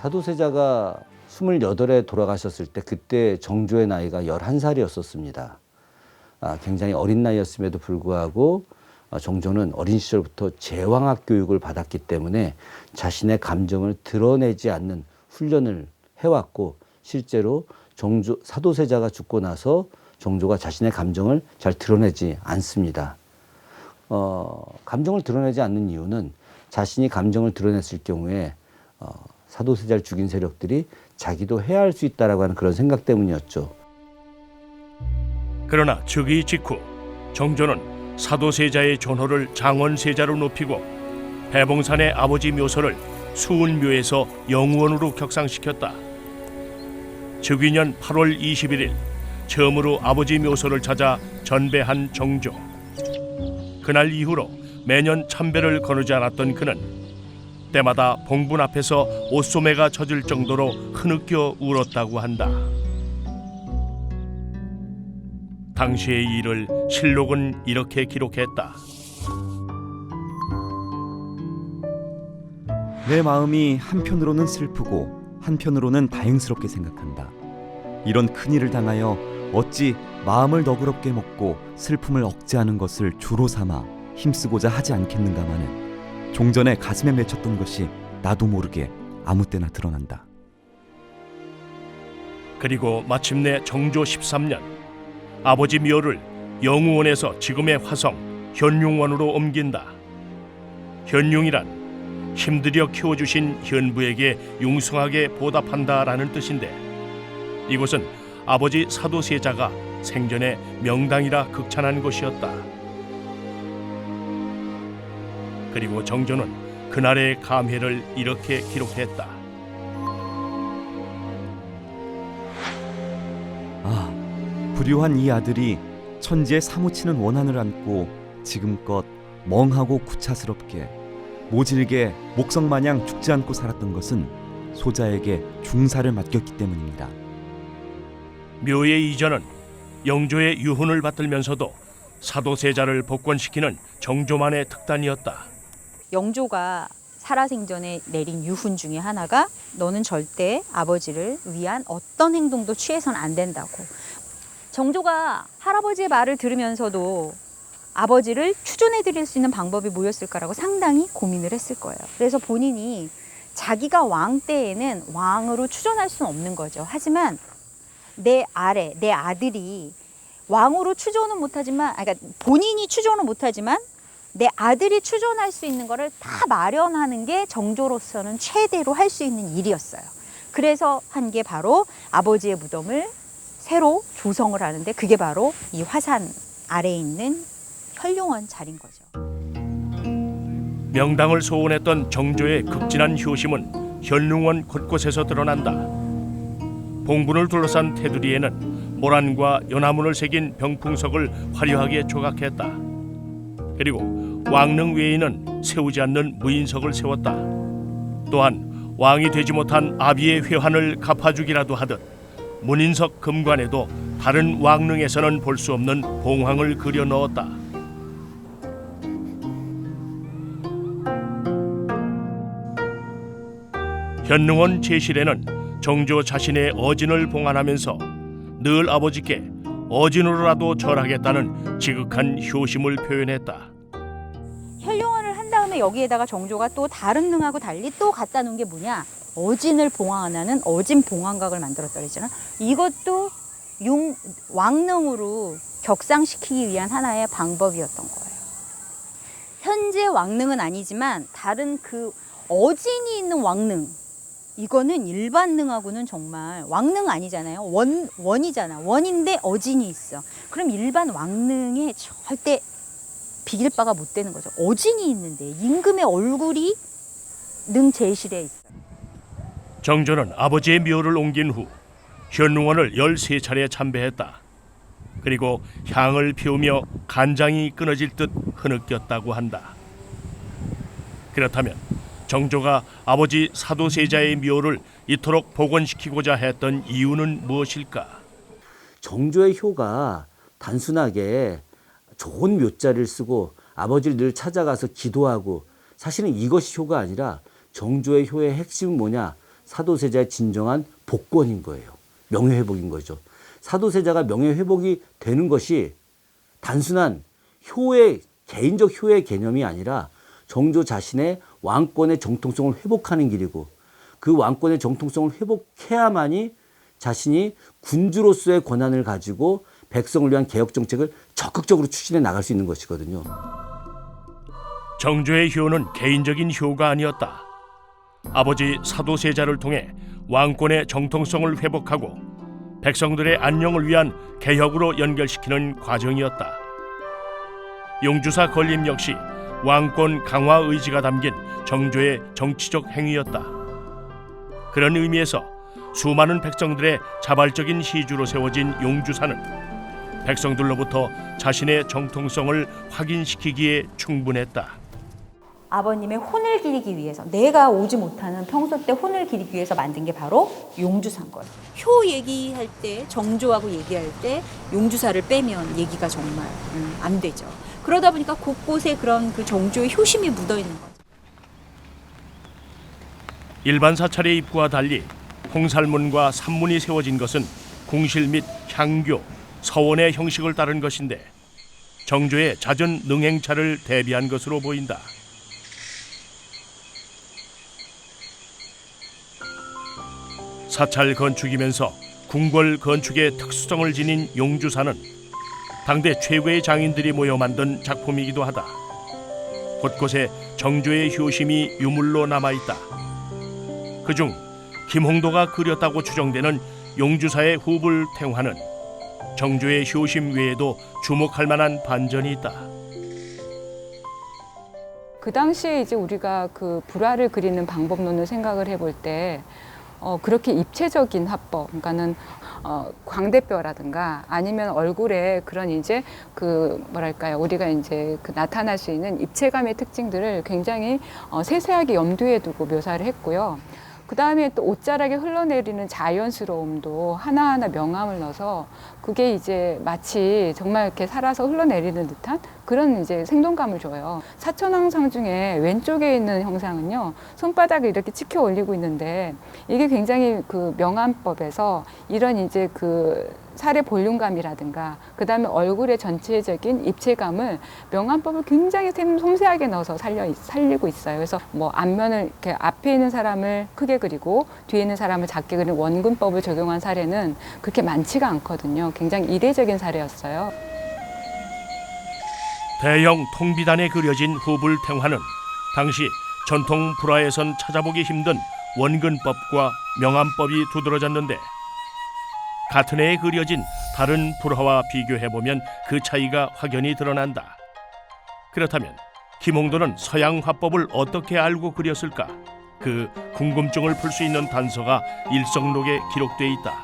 사도세자가 28에 돌아가셨을 때 그때 정조의 나이가 11살이었었습니다. 굉장히 어린 나이였음에도 불구하고 정조는 어린 시절부터 제왕학 교육을 받았기 때문에 자신의 감정을 드러내지 않는 훈련을 해왔고, 실제로 사도세자가 죽고 나서 정조가 자신의 감정을 잘 드러내지 않습니다. 감정을 드러내지 않는 이유는 자신이 감정을 드러냈을 경우에 사도세자를 죽인 세력들이 자기도 해할 수 있다라고 하는 그런 생각 때문이었죠. 그러나 즉위 직후 정조는 사도세자의 존호를 장원세자로 높이고 배봉산의 아버지 묘소를 수은묘에서 영우원으로 격상시켰다. 즉위년 8월 21일 처음으로 아버지 묘소를 찾아 전배한 정조. 그날 이후로 매년 참배를 거르지 않았던 그는 때마다 봉분 앞에서 옷소매가 젖을 정도로 흐느껴 울었다고 한다. 당시의 일을 실록은 이렇게 기록했다. 내 마음이 한편으로는 슬프고 한편으로는 다행스럽게 생각한다. 이런 큰일을 당하여 어찌 마음을 너그럽게 먹고 슬픔을 억제하는 것을 주로 삼아 힘쓰고자 하지 않겠는가마는 종전에 가슴에 맺혔던 것이 나도 모르게 아무 때나 드러난다. 그리고 마침내 정조 13년 아버지 묘를 영우원에서 지금의 화성 현룡원으로 옮긴다. 현룡이란 힘들여 키워주신 현부에게 융성하게 보답한다라는 뜻인데, 이곳은 아버지 사도세자가 생전에 명당이라 극찬한 곳이었다. 그리고 정조는 그날의 감회를 이렇게 기록했다. 불효한 이 아들이 천지에 사무치는 원한을 안고 지금껏 멍하고 구차스럽게 모질게 목성마냥 죽지 않고 살았던 것은 소자에게 중사를 맡겼기 때문입니다. 묘의 이전은 영조의 유훈을 받들면서도 사도세자를 복권시키는 정조만의 특단이었다. 영조가 살아생전에 내린 유훈 중에 하나가 너는 절대 아버지를 위한 어떤 행동도 취해서는 안 된다고. 정조가 할아버지의 말을 들으면서도 아버지를 추존해 드릴 수 있는 방법이 뭐였을까라고 상당히 고민을 했을 거예요. 그래서 본인이 자기가 왕 때에는 왕으로 추존할 수는 없는 거죠. 하지만 내 아들이 왕으로 추존은 못하지만, 그러니까 본인이 추존은 못하지만 내 아들이 추존할 수 있는 거를 다 마련하는 게 정조로서는 최대로 할 수 있는 일이었어요. 그래서 한 게 바로 아버지의 무덤을 새로 조성을 하는데, 그게 바로 이 화산 아래에 있는 현룡원 자리인 거죠. 명당을 소원했던 정조의 극진한 효심은 현룡원 곳곳에서 드러난다. 봉분을 둘러싼 테두리에는 모란과 연화문을 새긴 병풍석을 화려하게 조각했다. 그리고 왕릉 외에는 세우지 않는 무인석을 세웠다. 또한 왕이 되지 못한 아비의 회환을 갚아주기라도 하듯 문인석 금관에도 다른 왕릉에서는 볼 수 없는 봉황을 그려 넣었다. 현릉원 제실에는 정조 자신의 어진을 봉안하면서 늘 아버지께 어진으로라도 절하겠다는 지극한 효심을 표현했다. 현룡원을 한 다음에 여기에다가 정조가 또 다른 능하고 달리 또 갖다 놓은 게 뭐냐? 어진을 봉황하는 어진 봉황각을 만들었다 그랬잖아. 이것도 왕릉으로 격상시키기 위한 하나의 방법이었던 거예요. 현재 왕릉은 아니지만 다른 그 어진이 있는 왕릉, 이거는 일반 능하고는 정말 왕릉 아니잖아요. 원이잖아. 원인데 어진이 있어. 그럼 일반 왕릉에 절대 비길 바가 못 되는 거죠. 어진이 있는데 임금의 얼굴이 능 제실에 있어요. 정조는 아버지의 묘를 옮긴 후 현릉원을 13차례 참배했다. 그리고 향을 피우며 간장이 끊어질 듯 흐느꼈다고 한다. 그렇다면 정조가 아버지 사도세자의 묘를 이토록 복원시키고자 했던 이유는 무엇일까? 정조의 효가 단순하게 좋은 묘자를 쓰고 아버지를 늘 찾아가서 기도하고, 사실은 이것이 효가 아니라 정조의 효의 핵심은 뭐냐? 사도세자의 진정한 복권인 거예요. 명예회복인 거죠. 사도세자가 명예회복이 되는 것이 단순한 개인적 효의 개념이 아니라 정조 자신의 왕권의 정통성을 회복하는 길이고, 그 왕권의 정통성을 회복해야만이 자신이 군주로서의 권한을 가지고 백성을 위한 개혁 정책을 적극적으로 추진해 나갈 수 있는 것이거든요. 정조의 효는 개인적인 효가 아니었다. 아버지 사도세자를 통해 왕권의 정통성을 회복하고 백성들의 안녕을 위한 개혁으로 연결시키는 과정이었다. 용주사 건립 역시 왕권 강화 의지가 담긴 정조의 정치적 행위였다. 그런 의미에서 수많은 백성들의 자발적인 시주로 세워진 용주사는 백성들로부터 자신의 정통성을 확인시키기에 충분했다. 아버님의 혼을 기리기 위해서, 내가 오지 못하는 평소 때 혼을 기리기 위해서 만든 게 바로 용주사인 거예요. 효 얘기할 때, 정조하고 얘기할 때 용주사를 빼면 얘기가 정말 안 되죠. 그러다 보니까 곳곳에 그런 그 정조의 효심이 묻어 있는 거죠. 일반 사찰의 입구와 달리 홍살문과 산문이 세워진 것은 궁실 및 향교, 서원의 형식을 따른 것인데 정조의 잦은 능행차를 대비한 것으로 보인다. 사찰 건축이면서 궁궐 건축의 특수성을 지닌 용주사는 당대 최고의 장인들이 모여 만든 작품이기도 하다. 곳곳에 정조의 효심이 유물로 남아있다. 그중 김홍도가 그렸다고 추정되는 용주사의 후불탱화는 정조의 효심 외에도 주목할 만한 반전이 있다. 그 당시에 이제 우리가 그 불화를 그리는 방법론을 생각을 해볼 때 그렇게 입체적인 화법, 그러니까는 광대뼈라든가 아니면 얼굴에 그런 이제 그 뭐랄까요, 우리가 이제 그 나타날 수 있는 입체감의 특징들을 굉장히 세세하게 염두에 두고 묘사를 했고요. 그 다음에 또 옷자락에 흘러내리는 자연스러움도 하나하나 명암을 넣어서 그게 이제 마치 정말 이렇게 살아서 흘러내리는 듯한 그런 이제 생동감을 줘요. 사천왕상 중에 왼쪽에 있는 형상은요, 손바닥을 이렇게 치켜 올리고 있는데 이게 굉장히 그 명암법에서 이런 이제 그 살의 볼륨감이라든가 그 다음에 얼굴의 전체적인 입체감을 명암법을 굉장히 섬세하게 넣어서 살리고 있어요. 그래서 뭐 앞면을 이렇게 앞에 있는 사람을 크게 그리고 뒤에 있는 사람을 작게 그리는 원근법을 적용한 사례는 그렇게 많지가 않거든요. 굉장히 이례적인 사례였어요. 대형 통비단에 그려진 후불탱화는 당시 전통 불화에선 찾아보기 힘든 원근법과 명암법이 두드러졌는데 같은 해에 그려진 다른 불화와 비교해보면 그 차이가 확연히 드러난다. 그렇다면 김홍도는 서양 화법을 어떻게 알고 그렸을까? 그 궁금증을 풀 수 있는 단서가 일성록에 기록돼 있다.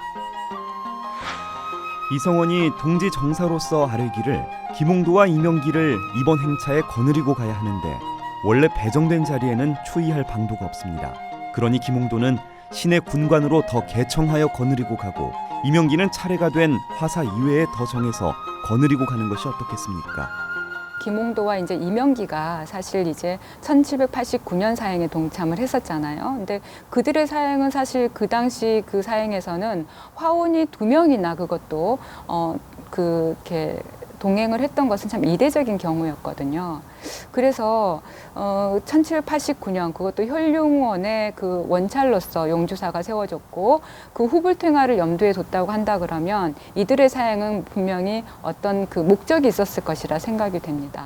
이성원이 동지 정사로서 아뢰기를 김홍도와 이명기를 이번 행차에 거느리고 가야 하는데 원래 배정된 자리에는 추이할 방도가 없습니다. 그러니 김홍도는 시내 군관으로 더 개청하여 거느리고 가고 이명기는 차례가 된 화사 이외에 더 정해서 거느리고 가는 것이 어떻겠습니까? 김홍도와 이제 이명기가 사실 이제 1789년 사행에 동참을 했었잖아요. 근데 그들의 사행은 사실 그 당시 그 사행에서는 화원이 2명이나 그것도 그렇게 동행을 했던 것은 참 이례적인 경우였거든요. 그래서 1789년 그것도 혈룡원의 그 원찰로서 용주사가 세워졌고 그 후불탱화를 염두에 뒀다고 한다 그러면 이들의 사행은 분명히 어떤 그 목적이 있었을 것이라 생각이 됩니다.